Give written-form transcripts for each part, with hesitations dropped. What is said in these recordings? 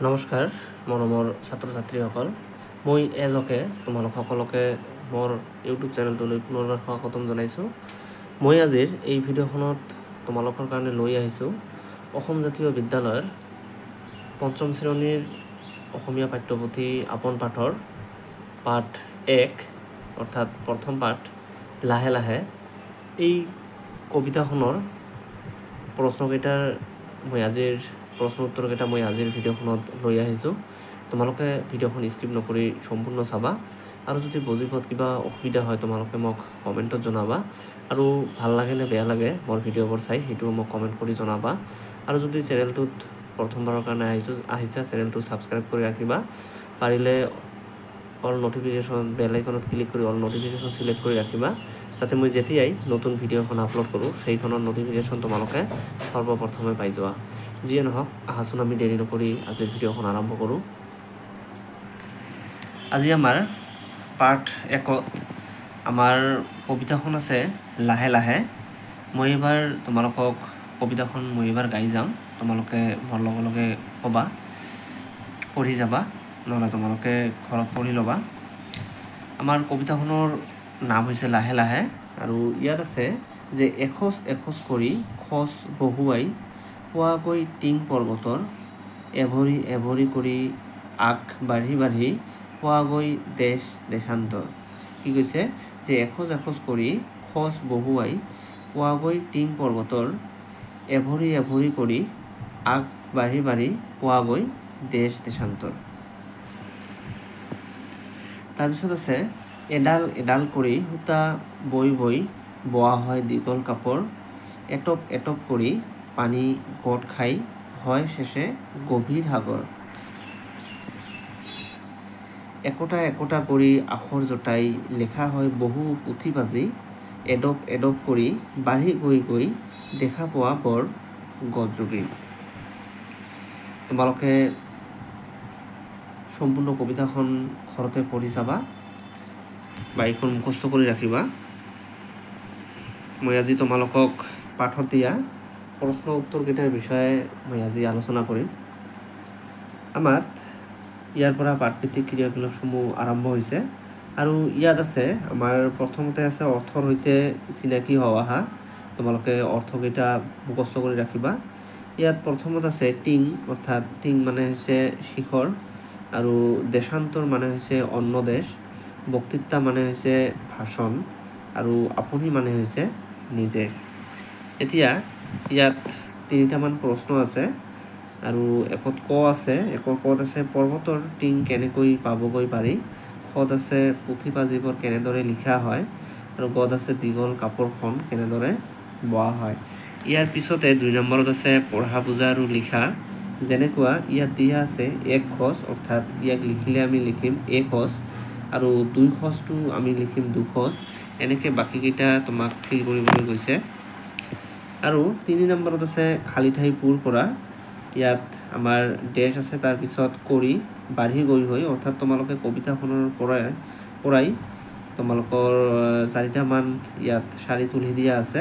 নমস্কাৰ মৰমৰ ছাত্ৰ ছাত্ৰীসকল মই এজকে তোমালোক সকলোকে মোৰ ইউটিউব চেনেলটোলৈ পুনৰবাৰ স্বাগতম জনাইছোঁ। মই আজিৰ এই ভিডিঅ'খনত তোমালোকৰ কাৰণে লৈ আহিছোঁ অসম জাতীয় বিদ্যালয়ৰ পঞ্চম শ্ৰেণীৰ অসমীয়া পাঠ্যপুথি আপোন পাঠৰ পাঠ 1 অৰ্থাৎ প্ৰথম পাঠ লাহে লাহে এই কবিতাখনৰ প্ৰশ্নকেইটাৰ মই আজিৰ প্ৰশ্ন উত্তৰকেইটা মই আজিৰ ভিডিঅ'খনত লৈ আহিছোঁ। তোমালোকে ভিডিঅ'খন স্কিপ নকৰি সম্পূৰ্ণ চাবা আৰু যদি বুজি পোৱাত কিবা অসুবিধা হয় তোমালোকে মোক কমেণ্টত জনাবা আৰু ভাল লাগে নে বেয়া লাগে মোৰ ভিডিঅ'বোৰ চাই সেইটো মোক কমেণ্ট কৰি জনাবা আৰু যদি চেনেলটোত প্ৰথমবাৰৰ কাৰণে আহিছা চেনেলটো ছাবস্ক্ৰাইব কৰি ৰাখিবা, পাৰিলে অল নটিফিকেশ্যন বেল আইকনত ক্লিক কৰি অল নটিফিকেশ্যন চিলেক্ট কৰি ৰাখিবা যাতে মই যেতিয়াই নতুন ভিডিঅ' এখন আপলোড কৰোঁ সেইখনৰ নটিফিকেশ্যন তোমালোকে সৰ্বপ্ৰথমে পাই যোৱা। যিয়ে নহওক আহাচোন আমি দেৰি নকৰি আজিৰ ভিডিঅ'খন আৰম্ভ কৰোঁ। আজি আমাৰ পাঠ 1ত আমাৰ কবিতাখন আছে লাহে লাহে। মই এইবাৰ তোমালোকক কবিতাখন গাই যাম, তোমালোকে মোৰ লগে লগে ক'বা, পঢ়ি যাবা, নহ'লে তোমালোকে ঘৰত পঢ়ি ল'বা। আমাৰ কবিতাখনৰ নাম হৈছে লাহে লাহে আৰু ইয়াত আছে যে এখোজ এখোজ কৰি খোজ বহুৱাই পোৱাগৈ টিং পৰ্বতৰ, এভৰি এভৰি কৰি আগ বাঢ়ি বাঢ়ি পোৱাগৈ দেশ দেশান্তৰ। কি কৈছে যে এখোজ এখোজ কৰি খোজ বহুৱাই পোৱাগৈ টিং পৰ্বতৰ, এভৰি এভৰি কৰি আগ বাঢ়ি বাঢ়ি পোৱাগৈ দেশ দেশান্তৰ। তাৰপিছত আছে এডাল এডাল কৰি সূতা বৈ বৈ বোৱা হয় দীঘল কাপোৰ, এটপ এটপ কৰি পানী গোট খাই হয় শেষে গভীৰ সাগৰ। একোটা একোটা কৰি আখৰ জতাই লেখা হয় বহু পুথি পাজি, এডপ এডপ কৰি বাঢ়ি গৈ গৈ দেখা পোৱা বৰ গজযোগী। তোমালোকে সম্পূৰ্ণ কবিতাখন ঘৰতে পঢ়ি চাবা বা এইখন মুখস্থ কৰি ৰাখিবা। মই আজি তোমালোকক পাঠত দিয়া প্ৰশ্ন উত্তৰকেইটাৰ বিষয়ে মই আজি আলোচনা কৰিম। আমাৰ ইয়াৰ পৰা পাঠভিত্তিক ক্ৰিয়াকলাপসমূহ আৰম্ভ হৈছে আৰু ইয়াত আছে আমাৰ প্ৰথমতে আছে অৰ্থৰ সৈতে চিনাকি হোৱা। তোমালোকে অৰ্থকেইটা মুখস্থ কৰি ৰাখিবা। ইয়াত প্ৰথমত আছে টিং, অৰ্থাৎ টিং মানে হৈছে শিখৰ আৰু দেশান্তৰ মানে হৈছে অন্য দেশ, বক্তৃতা মানে হৈছে ভাষণ আৰু আপুনি মানে হৈছে নিজে। এতিয়া ইয়াত 3টামান প্ৰশ্ন আছে আৰু একত ক আছে, কত আছে পৰ্বতৰ টিং কেনেকৈ পাবগৈ পাৰি, খত আছে পুথি পাজিবোৰ কেনেদৰে লিখা হয় আৰু গত আছে দীঘল কাপোৰখন কেনেদৰে বোৱা হয়। ইয়াৰ পিছতে 2 নম্বৰত আছে পঢ়া বুজা আৰু লিখা। যেনেকুৱা ইয়াত দিয়া আছে এক খোজ, অৰ্থাৎ ইয়াক লিখিলে আমি লিখিম এক খোজ আৰু 2 খোজটো আমি লিখিম 2 খোজ। এনেকৈ বাকীকেইটা তোমাক ফিল কৰিবলৈ গৈছে। আৰু 3 নম্বৰত আছে খালী ঠাই পূৰ কৰা। ইয়াত আমাৰ ডেছ আছে, তাৰপিছত কৰি বাঢ়ি গৈ হৈ, অৰ্থাৎ তোমালোকে কবিতাখনৰ পৰাই তোমালোকৰ 4টামান ইয়াত শাৰী তুলি দিয়া আছে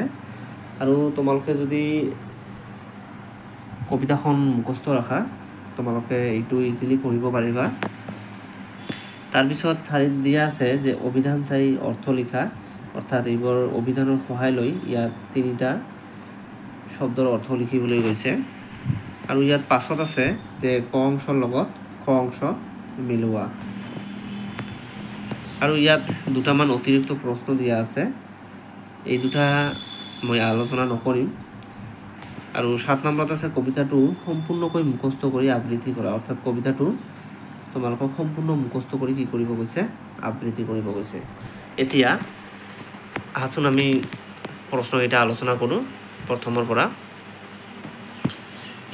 আৰু তোমালোকে যদি কবিতাখন মুখস্থ ৰাখা তোমালোকে এইটো ইজিলি পঢ়িব পাৰিবা। তাৰপিছত শাৰীত দিয়া আছে যে অভিধান চাই অৰ্থ লিখা, অৰ্থাৎ এইবোৰ অভিধানৰ সহায় লৈ ইয়াত 3টা শব্দৰ অৰ্থ লিখিবলৈ গৈছে। আৰু ইয়াত পাছত আছে যে ক অংশৰ লগত খ অংশ মিলোৱা। আৰু ইয়াত 2টামান অতিৰিক্ত প্ৰশ্ন দিয়া আছে, এই 2টা মই আলোচনা নকৰিম। আৰু 7 নম্বৰত আছে কবিতাটো সম্পূৰ্ণকৈ মুখস্থ কৰি আবৃত্তি কৰা, অৰ্থাৎ কবিতাটো তোমালোকক সম্পূৰ্ণ মুখস্থ কৰি কি কৰিব গৈছে, আবৃত্তি কৰিব গৈছে। এতিয়া আহাচোন আমি প্ৰশ্নকেইটা আলোচনা কৰোঁ প্ৰথমৰ পৰা।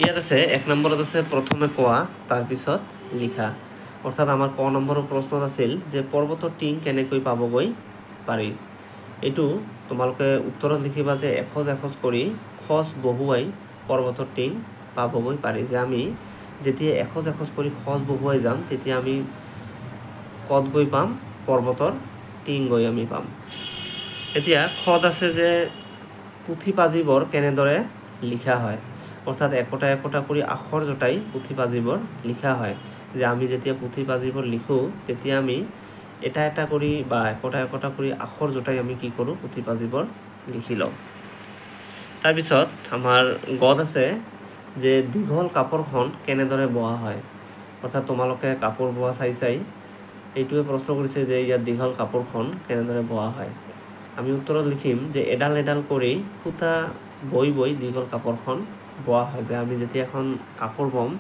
ইয়াত আছে 1 নম্বৰত আছে প্ৰথমে কোৱা তাৰপিছত লিখা, অৰ্থাৎ আমাৰ ক নম্বৰৰ প্ৰশ্নত আছিল যে পৰ্বতৰ টিং কেনেকৈ পাবগৈ পাৰি। এইটো তোমালোকে উত্তৰত লিখিবা যে এখোজ এখোজ কৰি খোজ বহুৱাই পৰ্বতৰ টিং পাবগৈ পাৰি। যে আমি যেতিয়া এখোজ এখোজ কৰি খোজ বহুৱাই যাম তেতিয়া আমি ক'ত গৈ পাম, পৰ্বতৰ টিং গৈ আমি পাম। এতিয়া খত আছে যে পুথি পাজিবোৰ কেনেদৰে লিখা হয়, অৰ্থাৎ একোটা একোটা কৰি আখৰ জটাই পুথি পাঁজিবোৰ লিখা হয়। যে আমি যেতিয়া পুথি পাঁজিবোৰ লিখোঁ তেতিয়া আমি এটা এটা কৰি বা একোটা একোটা কৰি আখৰ জটাই আমি কি কৰোঁ, পুথি পাঁজিবোৰ লিখি লওঁ। তাৰপিছত আমাৰ গত আছে যে দীঘল কাপোৰখন কেনেদৰে বোৱা হয়। অৰ্থাৎ তোমালোকে কাপোৰ বোৱা চাই এইটোৱে প্ৰশ্ন কৰিছে যে ইয়াত দীঘল কাপোৰখন কেনেদৰে বোৱা হয়। আমি উত্তৰত লিখিম যে এডাল এডাল কৰি সূতা বৈ দীঘল কাপোৰখন বোৱা হয়। যে আমি যেতিয়া এখন কাপোৰ বম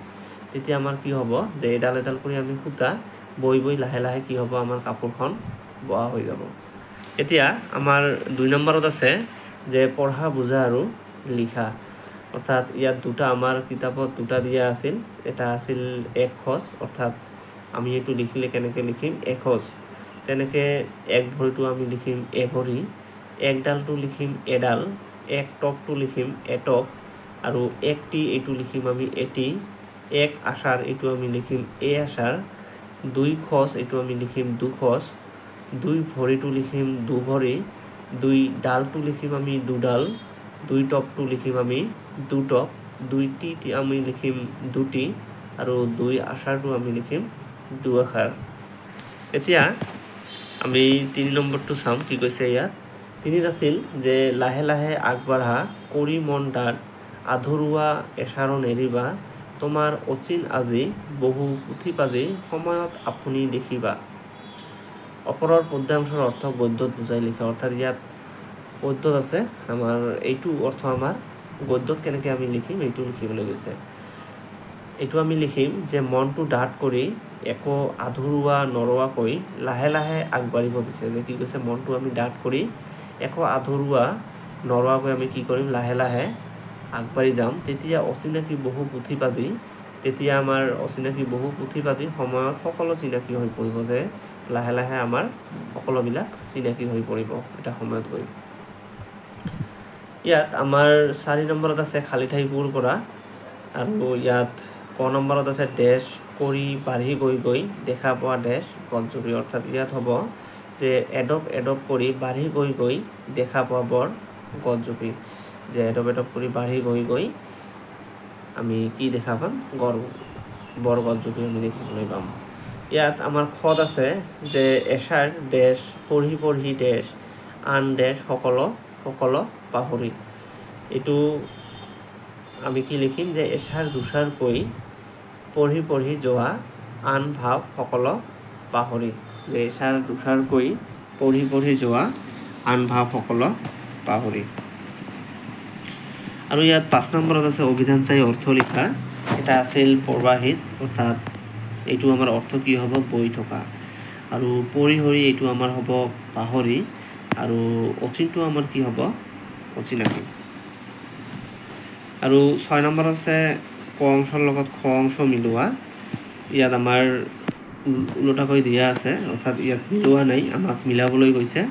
তেতিয়া আমাৰ কি হ'ব, যে এডাল এডাল কৰি আমি সূতা বৈ লাহে লাহে কি হ'ব, আমাৰ কাপোৰখন বোৱা হৈ যাব। এতিয়া আমাৰ 2 নম্বৰত আছে যে পঢ়া বুজা আৰু লিখা। অৰ্থাৎ ইয়াত দুটা আমাৰ কিতাপত দুটা দিয়া আছিল। এটা আছিল এক খোজ, অৰ্থাৎ আমি এইটো লিখিলে কেনেকৈ লিখিম, এখোজ। তেনেকৈ এক ভৰিটো আমি লিখিম এভৰি, একডালটো লিখিম এডাল, এক টকটো লিখিম এটক, আৰু একটি এইটো লিখিম আমি এটি, এক আষাৰ এইটো আমি লিখিম এ আষাৰ, 2 খোজ এইটো আমি লিখিম দুখোজ, 2 ভৰিটো লিখিম দুভৰি, 2 ডালটো লিখিম আমি দুডাল, 2 টকটো লিখিম আমি দুটক, 2টি আমি লিখিম দুটি, আৰু 2 আষাৰটো আমি লিখিম দুআষাৰ। এতিয়া আমি 3 নম্বৰটো চাম কি কৈছে ইয়াত। 3ত আছিল যে লাহে লাহে আগবাঢ়া কৰি মন ডাঠ, আধৰুৱা এষাৰো নেৰিবা, তোমাৰ অচিন আজি বহু পুথি পাঁজি সময়ত আপুনি দেখিবা। ওপৰৰ পদ্যাংশৰ অৰ্থ গদ্যত বুজাই লিখা। অৰ্থাৎ ইয়াত গদ্যত আছে আমাৰ এইটো অৰ্থ আমাৰ গদ্যত কেনেকৈ আমি লিখিম এইটো লিখিবলৈ গৈছে। এইটো আমি লিখিম যে মনটো ডাঠ কৰি একো আধৰুৱা নৰোৱাকৈ লাহে লাহে আগবাঢ়িব দিছে। যে কি কৈছে, মনটো আমি ডাঠ কৰি একো আধৰুৱা নৰোৱাকৈ আমি কি কৰিম, লাহে লাহে আগবাঢ়ি যাম। তেতিয়া অচিনাকি বহু পুথি পাঁজি, তেতিয়া আমাৰ অচিনাকি বহু পুথি পাঁজি সময়ত সকলো চিনাকি হৈ পৰিব। যে লাহে লাহে আমাৰ সকলোবিলাক চিনাকি হৈ পৰিব এটা সময়ত গৈ। ইয়াত আমাৰ 4 নম্বৰত আছে খালী ঠাই পূৰ কৰা, আৰু ইয়াত ক নম্বৰত আছে ডেছ কৰি বাঢ়ি গৈ দেখা পোৱা ডেছ গছজোপি। অৰ্থাৎ ইয়াত হ'ব যে এডপ এডপ কৰি বাঢ়ি গৈ দেখা পোৱা বৰ গছজোপি। যে এডপ এডপ কৰি বাঢ়ি গৈ আমি কি দেখা পাম, বৰ গছজোপি আমি দেখিবলৈ পাম। ইয়াত আমাৰ খত আছে যে এষাৰ ডেছ পঢ়ি ডেছ আন ডেছ সকলো পাহৰি। এইটো আমি কি লিখিম যে এষাৰ দুষাৰকৈ পঢ়ি যোৱা আন ভাৱ সকলো পাহৰি। যে এষাৰ দুষাৰকৈ পঢ়ি যোৱা আন ভাৱ সকলো পাহৰি। আৰু ইয়াত 5 নম্বৰত আছে অভিধান চাই অৰ্থ লিখা। এটা আছিল প্ৰবাহিত, অৰ্থাৎ এইটো আমাৰ অৰ্থ কি হ'ব, বৈ থকা। আৰু পৰিহৰি এইটো আমাৰ হ'ব পাহৰি, আৰু অচিনটো আমাৰ কি হ'ব, অচিনাকি। আৰু 6 নম্বৰত আছে ক অংশৰ লগত খ অংশ মিলোৱা। ইয়াত আমাৰ ওলোটাকৈ দিয়া আছে, অৰ্থাৎ ইয়াত মিলোৱা নাই, আমাক মিলাবলৈ কৈছে।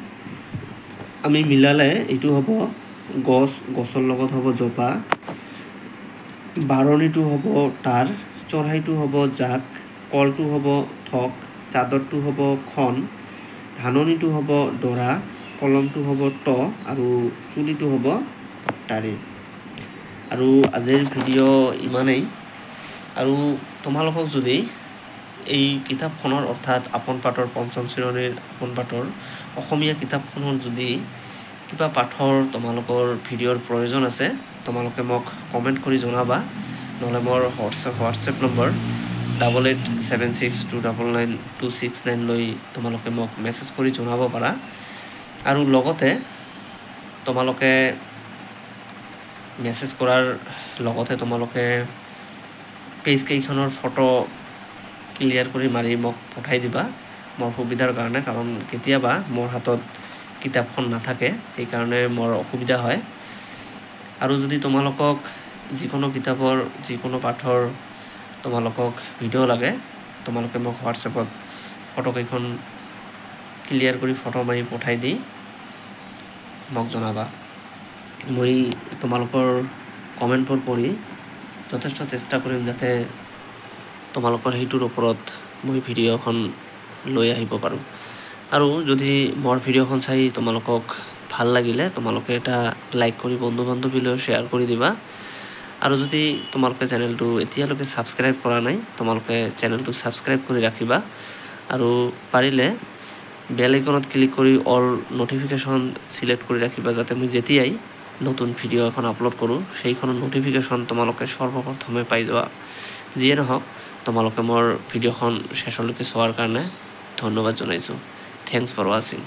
আমি মিলালে এইটো হ'ব গছৰ লগত হ'ব জোপা, বাৰণিটো হ'ব তাৰ, চৰাইটো হ'ব জাক, কলটো হ'ব থক, চাদৰটো হ'ব খন, ধাননিটো হ'ব দৰা, কলমটো হ'ব ট, আৰু চুলিটো হ'ব তাৰি। আৰু আজিৰ ভিডিঅ' ইমানেই। আৰু তোমালোকক যদি এই কিতাপখনৰ অৰ্থাৎ আপোন পাঠৰ 5ম শ্ৰেণীৰ আপোন পাঠৰ অসমীয়া কিতাপখনৰ যদি কিবা পাঠৰ তোমালোকৰ ভিডিঅ'ৰ প্ৰয়োজন আছে, তোমালোকে মোক কমেণ্ট কৰি জনাবা। নহ'লে মোৰ হোৱাটছএপ নম্বৰ 8876299269 লৈ তোমালোকে মোক মেছেজ কৰি জনাব পাৰা। আৰু লগতে তোমালোকে মেছেজ কৰাৰ লগতে তোমালোকে পেজকেইখনৰ ফটো ক্লিয়াৰ কৰি মাৰি মোক পঠাই দিবা মোৰ সুবিধাৰ কাৰণে। কাৰণ কেতিয়াবা মোৰ হাতত কিতাপখন নাথাকে, সেইকাৰণে মোৰ অসুবিধা হয়। আৰু যদি তোমালোকক যিকোনো কিতাপৰ যিকোনো পাঠৰ তোমালোকক ভিডিঅ' লাগে, তোমালোকে মোক হোৱাটছএপত ফটোকেইখন ক্লিয়াৰ কৰি ফটো মাৰি পঠাই দি মোক জনাবা। মই তোমালোকৰ কমেণ্টবোৰ পঢ়ি যথেষ্ট চেষ্টা কৰিম যাতে তোমালোকৰ সেইটোৰ ওপৰত মই ভিডিঅ'খন লৈ আহিব পাৰোঁ। আৰু যদি মোৰ ভিডিঅ'খন চাই তোমালোকক ভাল লাগিলে তোমালোকে এটা লাইক কৰি বন্ধু বান্ধৱীলৈ শ্বেয়াৰ কৰি দিবা। আৰু যদি তোমালোকে চেনেলটো এতিয়ালৈকে ছাবস্ক্ৰাইব কৰা নাই তোমালোকে চেনেলটো ছাবস্ক্ৰাইব কৰি ৰাখিবা আৰু পাৰিলে বেল আইকনত ক্লিক কৰি অল নটিফিকেশ্যন সিলেক্ট কৰি ৰাখিবা যাতে মই যেতিয়াই নতুন ভিডিঅ' এখন আপলোড কৰোঁ সেইখনৰ নটিফিকেশ্যন তোমালোকে সৰ্বপ্ৰথমে পাই যোৱা। যিয়ে নহওক তোমালোকে মোৰ ভিডিঅ'খন শেষলৈকে চোৱাৰ কাৰণে ধন্যবাদ জনাইছোঁ। থেংকছ ফৰ ৱাচিং।